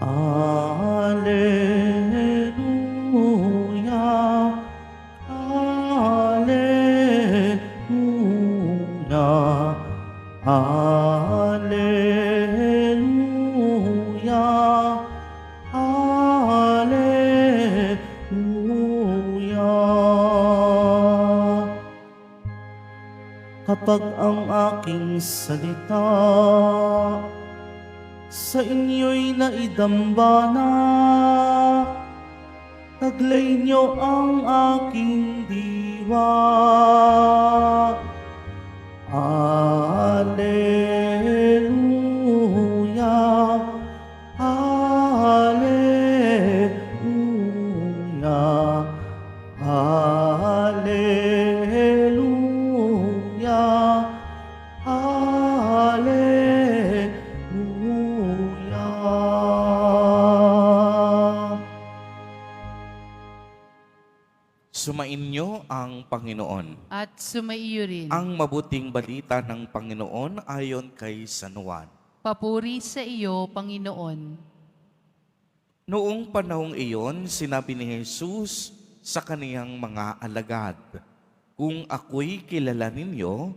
Alleluia, Alleluia, Alleluia, Alleluia. Kapag ang aking salita sa inyo'y naidambana, taglay niyo ang aking diwa. Alleluia, Alleluia, Alleluia, Alleluia. Sumainyo ang Panginoon. At sumaiyo rin. Ang mabuting balita ng Panginoon ayon kay San Juan. Papuri sa iyo, Panginoon. Noong panahong iyon, sinabi ni Jesus sa kaniyang mga alagad, "Kung ako'y kilala ninyo,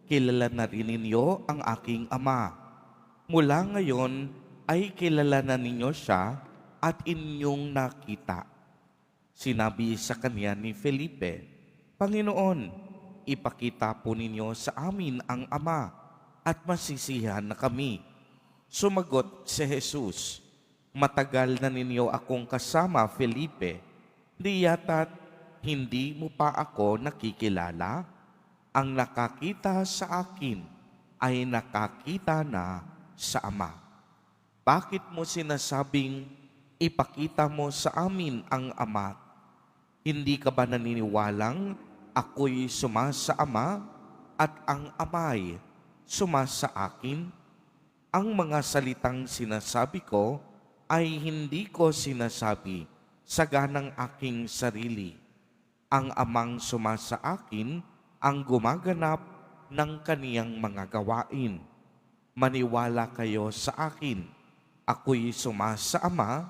kilala na rin ninyo ang aking Ama. Mula ngayon ay kilala na ninyo siya at inyong nakita." Sinabi sa kanya ni Felipe, "Panginoon, ipakita po ninyo sa amin ang Ama at masisiyahan na kami." Sumagot si Jesus, "Matagal na ninyo akong kasama, Felipe. Di yata't hindi mo pa ako nakikilala? Ang nakakita sa akin ay nakakita na sa Ama. Bakit mo sinasabing ipakita mo sa amin ang Ama? Hindi ka ba naniniwalang ako'y sumasa Ama at ang Ama'y sumasa akin? Ang mga salitang sinasabi ko ay hindi ko sinasabi sa ganang aking sarili. Ang Amang sumasa akin ang gumaganap ng kaniyang mga gawain. Maniwala kayo sa akin. Ako'y sumasa Ama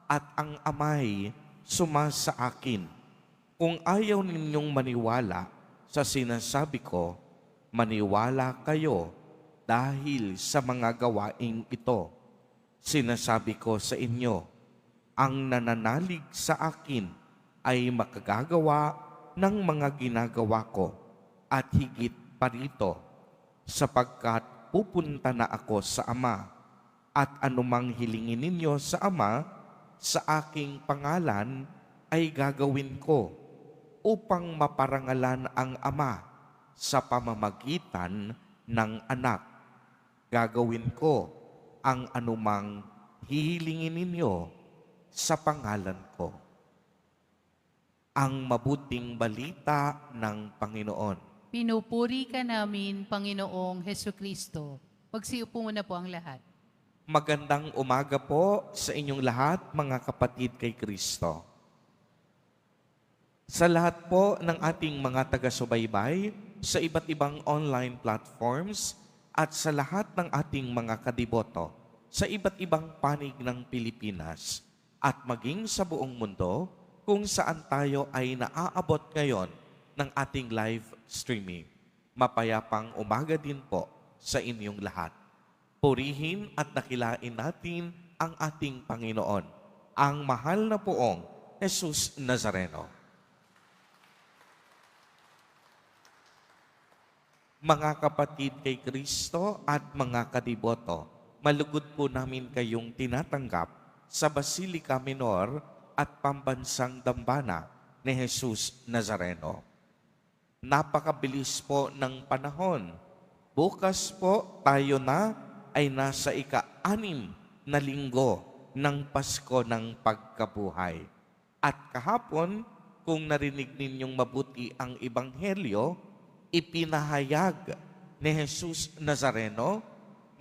at ang Ama'y sumasa akin. Kung ayaw ninyong maniwala sa sinasabi ko, maniwala kayo dahil sa mga gawaing ito. Sinasabi ko sa inyo, ang nananalig sa akin ay makagagawa ng mga ginagawa ko at higit pa rito, sapagkat pupunta na ako sa Ama, at anumang hilingin ninyo sa Ama sa aking pangalan ay gagawin ko upang maparangalan ang Ama sa pamamagitan ng Anak. Gagawin ko ang anumang hihilingin ninyo sa pangalan ko." Ang mabuting balita ng Panginoon. Pinupuri ka namin, Panginoong Hesukristo. Magsiupo muna po ang lahat. Magandang umaga po sa inyong lahat, mga kapatid kay Kristo. Sa lahat po ng ating mga taga-subaybay sa iba't ibang online platforms at sa lahat ng ating mga kadiboto sa iba't ibang panig ng Pilipinas at maging sa buong mundo kung saan tayo ay naaabot ngayon ng ating live streaming. Mapayapang umaga din po sa inyong lahat. Purihin at dakilain natin ang ating Panginoon, ang mahal na poong Jesus Nazareno. Mga kapatid kay Kristo at mga kadiboto, malugod po namin kayong tinatanggap sa Basilica Minor at Pambansang Dambana ni Jesus Nazareno. Napakabilis po ng panahon. Bukas po tayo na ay nasa ika-6 na linggo ng Pasko ng Pagkabuhay. At kahapon, kung narinig ninyong mabuti ang Ebanghelyo, ipinahayag ni Jesus Nazareno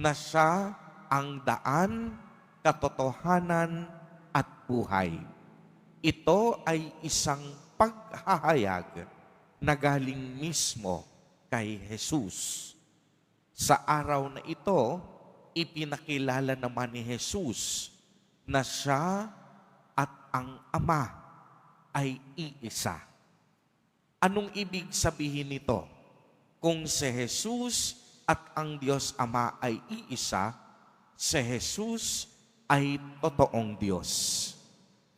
na siya ang daan, katotohanan at buhay. Ito ay isang paghahayag na galing mismo kay Jesus. Sa araw na ito, ipinakilala naman ni Jesus na siya at ang Ama ay iisa. Anong ibig sabihin nito? Kung si Jesus at ang Diyos Ama ay iisa, si Jesus ay totoong Diyos.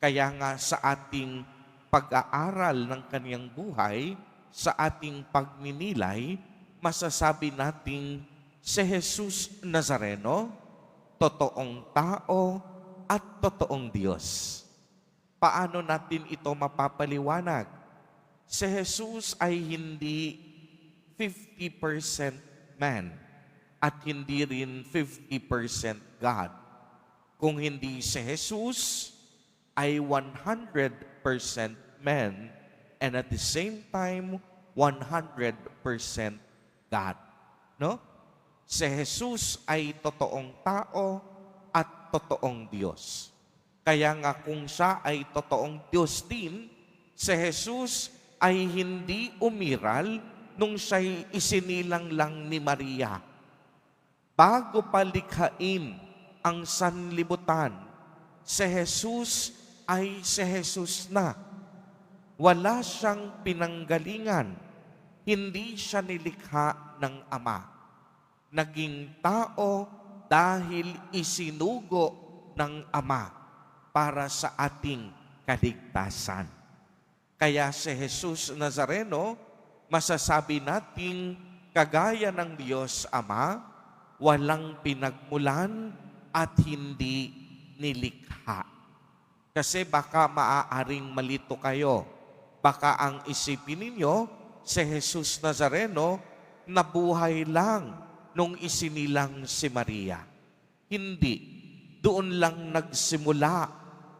Kaya nga sa ating pag-aaral ng kaniyang buhay, sa ating pagninilay, masasabi nating si Jesus Nazareno, totoong tao at totoong Diyos. Paano natin ito mapapaliwanag? Si Jesus ay hindi 50% man at hindi rin 50% God. Kung hindi si Jesus ay 100% man and at the same time 100% God. No? Si Jesus ay totoong tao at totoong Diyos. Kaya nga kung siya ay totoong Diyos din, si Jesus ay hindi umiral nung siya'y isinilang lang ni Maria. Bago palikhain ang sanlibutan, si Jesus ay si Jesus na. Wala siyang pinanggalingan. Hindi siya nilikha ng Ama. Naging tao dahil isinugo ng Ama para sa ating kaligtasan. Kaya si Jesus Nazareno, masasabi nating kagaya ng Diyos Ama, walang pinagmulan at hindi nilikha. Kasi baka maaaring malito kayo. Baka ang isipin ninyo, si Jesus Nazareno, nabuhay lang nung isinilang si Maria. Hindi. Doon lang nagsimula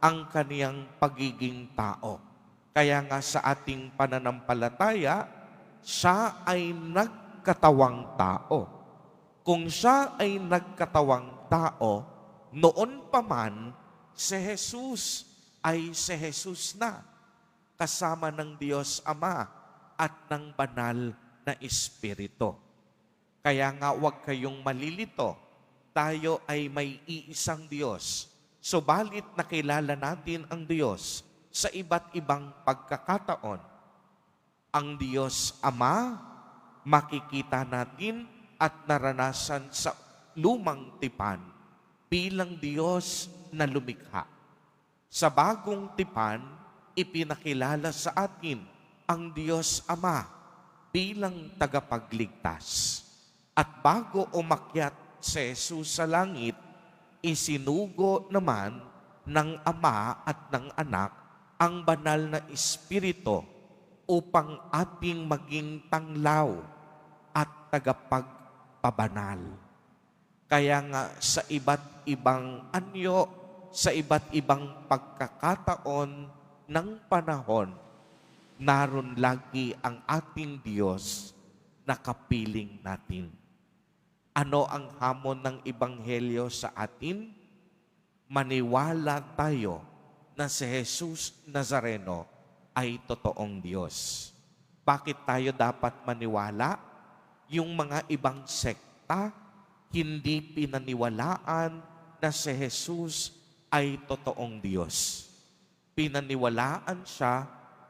ang kaniyang pagiging tao. Kaya nga sa ating pananampalataya, siya ay nagkatawang tao. Kung siya ay nagkatawang tao, noon pa man, si Jesus ay si Jesus na, kasama ng Diyos Ama at ng banal na Espiritu. Kaya nga huwag kayong malilito, tayo ay may iisang Diyos. Subalit nakilala natin ang Diyos sa iba't ibang pagkakataon. Ang Diyos Ama, makikita natin at naranasan sa lumang tipan bilang Diyos na lumikha. Sa bagong tipan, ipinakilala sa atin ang Diyos Ama bilang tagapagligtas. At bago umakyat si Jesus sa langit, isinugo naman ng Ama at ng Anak ang banal na Espiritu upang ating maging tanglaw at tagapagpabanal. Kaya nga sa iba't ibang anyo, sa iba't ibang pagkakataon ng panahon, naroon lagi ang ating Diyos na kapiling natin. Ano ang hamon ng Ebanghelyo sa atin? Maniwala tayo na si Jesus Nazareno ay totoong Diyos. Bakit tayo dapat maniwala? Yung mga ibang sekta, hindi pinaniwalaan na si Jesus ay totoong Diyos. Pinaniwalaan siya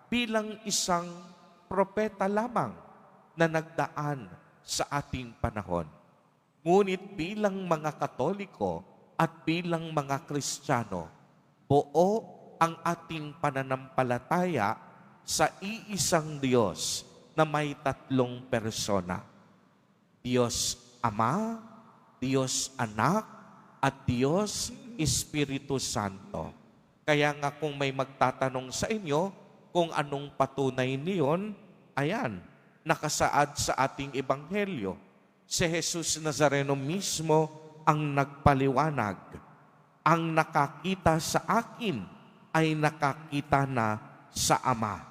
bilang isang propeta lamang na nagdaan sa ating panahon. Ngunit bilang mga Katoliko at bilang mga Kristiyano, buo ang ating pananampalataya sa iisang Diyos na may tatlong persona. Diyos Ama, Diyos Anak, at Diyos Espiritu Santo. Kaya nga kung may magtatanong sa inyo kung anong patunay niyon, ayan, nakasaad sa ating Ebanghelyo. Si Jesus Nazareno mismo ang nagpaliwanag. Ang nakakita sa akin ay nakakita na sa Ama.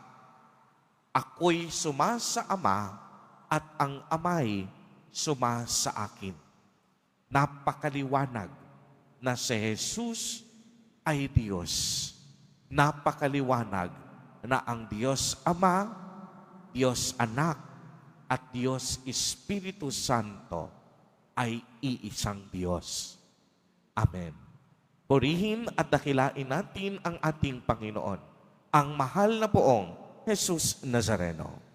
Ako'y suma sa Ama at ang Ama'y suma sa akin. Napakaliwanag na si Jesus ay Diyos. Napakaliwanag na ang Diyos Ama, Diyos Anak, at Diyos Espiritu Santo ay iisang Diyos. Amen. Purihin at dakilain natin ang ating Panginoon, ang mahal na poong Jesus Nazareno.